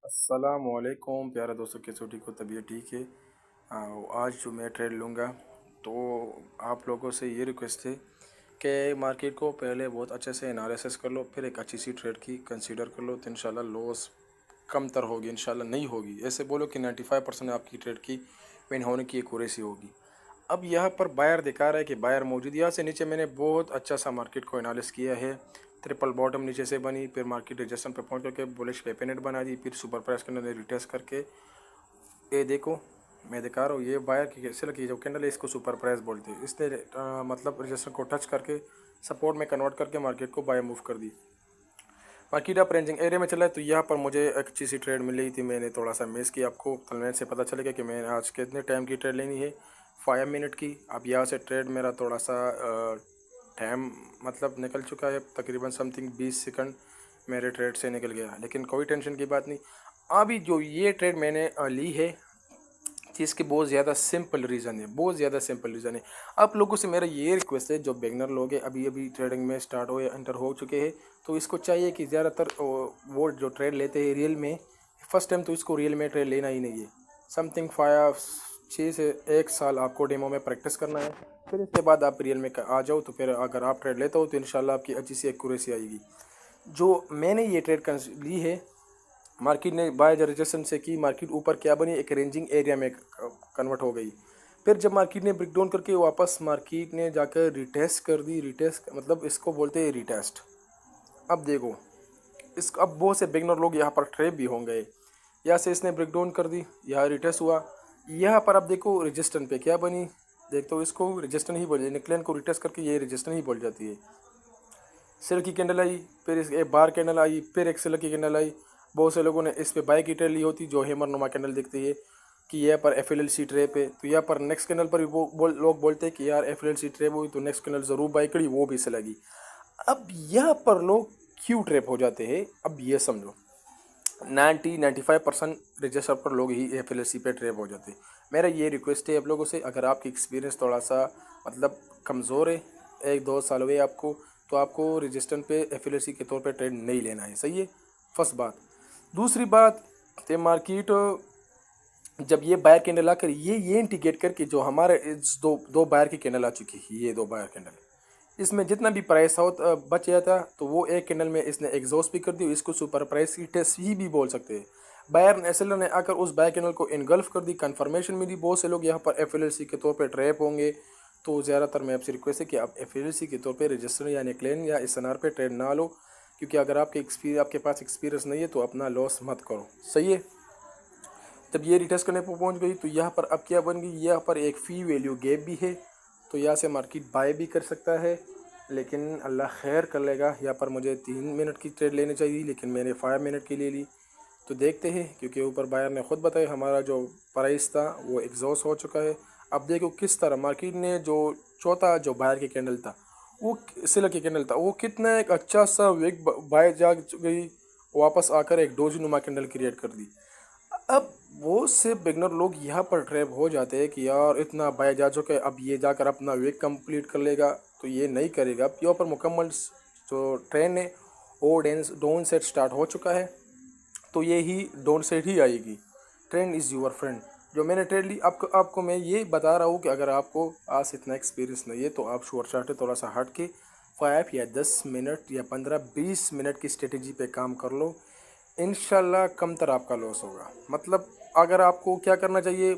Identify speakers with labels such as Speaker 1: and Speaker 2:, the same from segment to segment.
Speaker 1: अस्सलामुअलैकुम प्यारे दोस्तों, कैसे हो? ठीक हो? तबीयत ठीक है? आज जो मैं ट्रेड लूँगा तो आप लोगों से ये रिक्वेस्ट है कि मार्केट को पहले बहुत अच्छे से एनालिसिस कर लो, फिर एक अच्छी सी ट्रेड की कंसीडर कर लो, तो इंशाल्लाह लॉस कम तर होगी, इंशाल्लाह नहीं होगी। ऐसे बोलो कि 95% आपकी ट्रेड की विन होने की एक्यूरेसी होगी। अब यहाँ पर बायर दिखा रहा है कि बायर मौजूद। यहाँ से नीचे मैंने बहुत अच्छा सा मार्केट को एनालिस किया है। ट्रिपल बॉटम नीचे से बनी, फिर मार्केट रिजेक्शन पे पहुंच करके बुलिश पेपेनेट बना दी, फिर सुपर प्राइस कैंडल ने रिटेस्ट करके ये देखो, मैं दिखा रहा हूँ, ये बायर की सेल की जो कैंडल है इसको सुपर प्राइस बोलते हैं। इसने मतलब रिजेक्शन को टच करके सपोर्ट में कन्वर्ट करके मार्केट को बाय मूव कर दी। मार्केट आप रेंजिंग एरिया में चला है, तो यहाँ पर मुझे एक अच्छी सी ट्रेड मिल रही थी। मैंने थोड़ा सा मिस किया। आपको थंबनेल से पता चलेगा कि मैंने आज कितने टाइम की ट्रेड लेनी है। 5 मिनट की। अब यहाँ से ट्रेड मेरा थोड़ा सा टाइम मतलब निकल चुका है, तकरीबन समथिंग 20 सेकंड मेरे ट्रेड से निकल गया, लेकिन कोई टेंशन की बात नहीं। अभी जो ये ट्रेड मैंने ली है, इसके बहुत ज़्यादा सिंपल रीज़न है, बहुत ज़्यादा सिंपल रीज़न है। आप लोगों से मेरा ये रिक्वेस्ट है, जो बिगनर लोग हैं, अभी अभी ट्रेडिंग में स्टार्ट हो या एंटर हो चुके हैं, तो इसको चाहिए कि ज़्यादातर वो जो ट्रेड लेते हैं रियल में, फर्स्ट टाइम तो इसको रियल में ट्रेड लेना ही नहीं है। समथिंग 6 से 1 साल आपको डेमो में प्रैक्टिस करना है, फिर इसके बाद आप रियल में आ जाओ। तो फिर अगर आप ट्रेड लेते हो तो इंशाल्लाह आपकी अच्छी सी एक्यूरेसी आएगी। जो मैंने ये ट्रेड ली है, मार्केट ने बाय रजिस्ट्रेशन से की, मार्केट ऊपर क्या बनी, एक रेंजिंग एरिया में कन्वर्ट हो गई। फिर जब मार्केट ने ब्रेक डाउन करके वापस मार्केट ने जाकर रिटेस्ट कर दी। रिटेस्ट मतलब इसको बोलते हैं रिटेस्ट। अब देखो, इस अब बहुत से बिगनर लोग यहाँ पर ट्रैप भी होंगे। यहाँ से इसने ब्रेक डाउन कर दी, यहाँ रिटेस्ट हुआ। यहाँ पर अब देखो रजिस्टेंस पे क्या बनी, देखते हो, इसको रजिस्टेंस ही बोल जाए, निकलेन को रिटेस्ट करके ये रजिस्टेंस ही बोल जाती है। सेल की कैंडल आई, फिर इस एक बार कैंडल आई, फिर एक सेल की कैंडल आई। बहुत से लोगों ने इस पे बाय की ट्रेड ली होती, जो हेमर नुमा कैंडल दिखती है कि यहाँ पर FLLC ट्रेप है। तो यहाँ पर नेक्स्ट कैंडल पर भी लोग बोलते हैं कि यार FLLC ट्रेप हुई तो नेक्स्ट कैंडल ज़रूर बाय करी, वो भी चलेगी। अब यहाँ पर लोग क्यों ट्रेप हो जाते हैं, अब ये समझो। 95% रजिस्टर पर लोग ही FLLC पे ट्रेप हो जाते हैं। मेरा ये रिक्वेस्ट है आप लोगों से, अगर आपकी एक्सपीरियंस थोड़ा सा मतलब कमज़ोर है, 1-2 साल हुए आपको, तो आपको रजिस्टर पे FLLC के तौर पे ट्रेड नहीं लेना है। सही है, फर्स्ट बात। दूसरी बात, ये मार्केट जब ये बायर कैंडल आकर ये इंडिकेट करके, जो हमारे इस दो दो बायर की कैंडल आ चुकी है, ये 2 बायर कैंडल, इसमें जितना भी प्राइस था बच गया था, तो वो एक कैंडल में इसने एग्जॉस्ट भी कर दी। इसको सुपर प्राइस की टेस्ट ही भी बोल सकते हैं। बायर सेलर ने आकर उस बायर कैंडल को इनगल्फ कर दी, कंफर्मेशन मिली। बहुत से लोग यहाँ पर FLLC के तौर पर ट्रैप होंगे। तो ज़्यादातर मैं आपसे रिक्वेस्ट है कि आप FLLC के तौर पर रजिस्टर या निकलेन या SNR पे ट्रेड ना लो, क्योंकि अगर आपके पास एक्सपीरियंस नहीं है तो अपना लॉस मत करो। सही है। जब ये रिटेस्ट करने पर पहुंच गई, तो यहाँ पर अब क्या बन गई, यहाँ पर एक फ़ी वैल्यू गैप भी है। तो यहाँ से मार्केट बाय भी कर सकता है, लेकिन अल्लाह खैर कर लेगा। यहाँ पर मुझे 3 मिनट की ट्रेड लेनी चाहिए, लेकिन मैंने 5 मिनट की ले ली। तो देखते हैं, क्योंकि ऊपर बायर ने खुद बताया हमारा जो प्राइस था वो एग्जॉस्ट हो चुका है। अब देखो किस तरह मार्केट ने जो चौथा जो बायर की कैंडल था, वो सेलर की कैंडल था, वो कितना एक अच्छा सा वेग बाय जा गई, वापस आकर एक डोजी नुमा कैंडल क्रिएट कर दी। अब वो से बिगनर लोग यहाँ पर ट्रैप हो जाते हैं कि यार इतना बाय जा चुका है, अब ये जाकर अपना वेग कंप्लीट कर लेगा, तो ये नहीं करेगा। अब यहाँ पर मुकम्मल जो ट्रेन है वो डाउन सेट स्टार्ट हो चुका है, तो ये ही डाउन सेट ही आएगी। Trend is your friend. जो मैंने ट्रेड ली, आपको मैं ये बता रहा हूँ कि अगर आपको आज इतना एक्सपीरियंस नहीं है, तो आप शॉर्ट चार्ट थोड़ा सा हट के 5 या 10 मिनट या 15-20 मिनट की स्ट्रेटेजी पे काम कर लो। इंशाल्लाह कम तर आपका लॉस होगा। मतलब अगर आपको क्या करना चाहिए,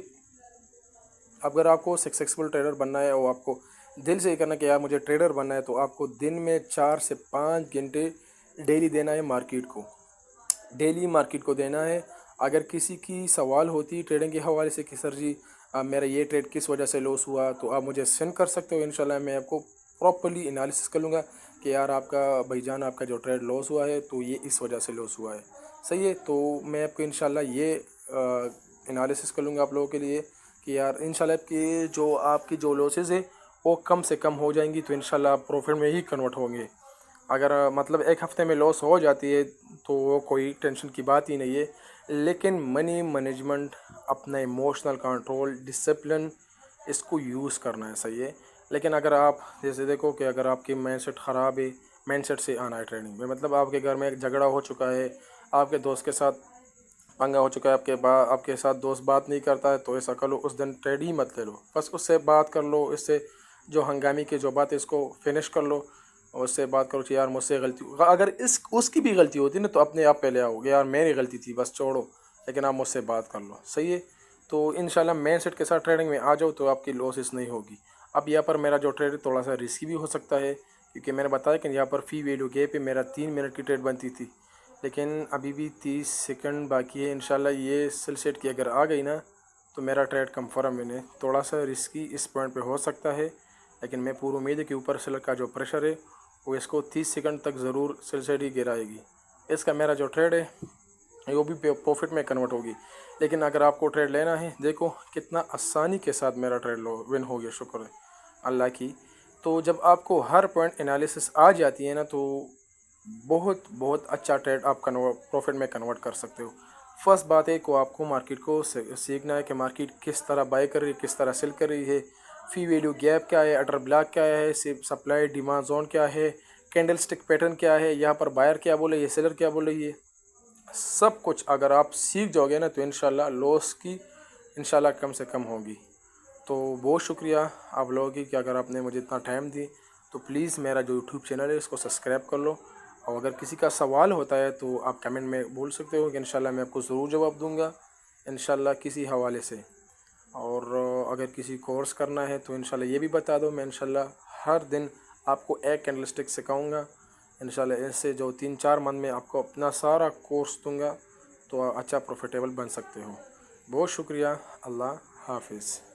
Speaker 1: अगर आपको सक्सेसफुल ट्रेडर बनना है और आपको दिल से ये करना कि यार मुझे ट्रेडर बनना है, तो आपको दिन में 4 से 5 घंटे डेली देना है मार्केट को। डेली मार्केट को देना है। अगर किसी की सवाल होती ट्रेडिंग के हवाले से कि सर जी मेरा ये ट्रेड किस वजह से लॉस हुआ, तो आप मुझे सेंड कर सकते हो। इंशाल्लाह मैं आपको प्रॉपर्ली एनालिसिस कर लूँगा कि यार आपका भाईजान, आपका जो ट्रेड लॉस हुआ है तो ये इस वजह से लॉस हुआ है। सही है। तो मैं आपको इंशाल्लाह ये एनालिसिस कर लूँगा आप लोगों के लिए कि यार इंशाल्लाह आपकी जो लॉसेस है वो कम से कम हो जाएंगी, तो इंशाल्लाह आप प्रॉफिट में ही कन्वर्ट होंगे। अगर मतलब एक हफ़्ते में लॉस हो जाती है तो वो कोई टेंशन की बात ही नहीं है, लेकिन मनी मैनेजमेंट, अपना इमोशनल कंट्रोल, डिसिप्लिन, इसको यूज़ करना है। सही है। लेकिन अगर आप जैसे देखो कि अगर आपकी माइंडसेट ख़राब है, माइंडसेट से आना है ट्रेनिंग में, मतलब आपके घर में एक झगड़ा हो चुका है, आपके दोस्त के साथ पंगा हो चुका है, आपके साथ दोस्त बात नहीं करता है, तो ऐसा कर लो, उस दिन ट्रेड ही मत ले लो, बस उससे बात कर लो, इससे जो हंगामी की जो बात है इसको फिनिश कर लो, और उससे बात करो कि यार मुझसे गलती, अगर इस उसकी भी गलती होती ना तो अपने आप पहले आओगे, यार मेरी गलती थी बस छोड़ो, लेकिन आप मुझसे बात कर लो, सही है। तो इंशाल्लाह मेन सेट के साथ ट्रेडिंग में आ जाओ तो आपकी लॉसेस नहीं होगी। अब यहाँ पर मेरा जो ट्रेड है थोड़ा सा रिस्की भी हो सकता है, क्योंकि मैंने बताया कि यहाँ पर फ़ी वैल्यू गैप पे मेरा 3 मिनट की ट्रेड बनती थी, लेकिन अभी भी 30 सेकंड बाकी है। इंशाल्लाह ये सेल सेट की अगर आ गई ना तो मेरा ट्रेड कंफर्म है। थोड़ा सा रिस्की इस पॉइंट पे हो सकता है, लेकिन मैं पूरी उम्मीद है कि ऊपर सेलर का जो प्रेशर है वो इसको 30 सेकंड तक ज़रूर सेल सेट ही गिराएगी। इसका मेरा जो ट्रेड है वो भी प्रॉफिट में कन्वर्ट होगी। लेकिन अगर आपको ट्रेड लेना है, देखो कितना आसानी के साथ मेरा ट्रेड लो विन हो गया, शुक्र है अल्लाह की। तो जब आपको हर पॉइंट एनालिसिस आ जाती है ना तो बहुत बहुत अच्छा ट्रेड आप कन्वर्ट प्रॉफिट में कन्वर्ट कर सकते हो। फर्स्ट बात है को आपको मार्केट को सीखना है कि मार्केट किस तरह बाय कर रही है, किस तरह सेल कर रही है, फी वैल्यू गैप क्या है, अटर ब्लॉक क्या है, सप्लाई डिमांड जोन क्या है, कैंडल स्टिक पैटर्न क्या है, यहाँ पर बायर क्या बोले, ये सेलर क्या बोले, ये सब कुछ अगर आप सीख जाओगे ना तो इंशाल्लाह लॉस की इंशाल्लाह कम से कम होगी। तो बहुत शुक्रिया आप लोगों की कि अगर आपने मुझे इतना टाइम दी, तो प्लीज़ मेरा जो यूट्यूब चैनल है इसको सब्सक्राइब कर लो, और अगर किसी का सवाल होता है तो आप कमेंट में बोल सकते हो कि इंशाल्लाह मैं आपको ज़रूर जवाब दूंगा इंशाल्लाह किसी हवाले से। और अगर किसी कोर्स करना है तो इंशाल्लाह ये भी बता दो, मैं इंशाल्लाह हर दिन आपको एक कैंडलस्टिक सिखाऊंगा। इंशाल्लाह इससे जो 3-4 मंथ में आपको अपना सारा कोर्स दूंगा तो अच्छा प्रॉफिटेबल बन सकते हो। बहुत शुक्रिया, अल्लाह हाफिज़।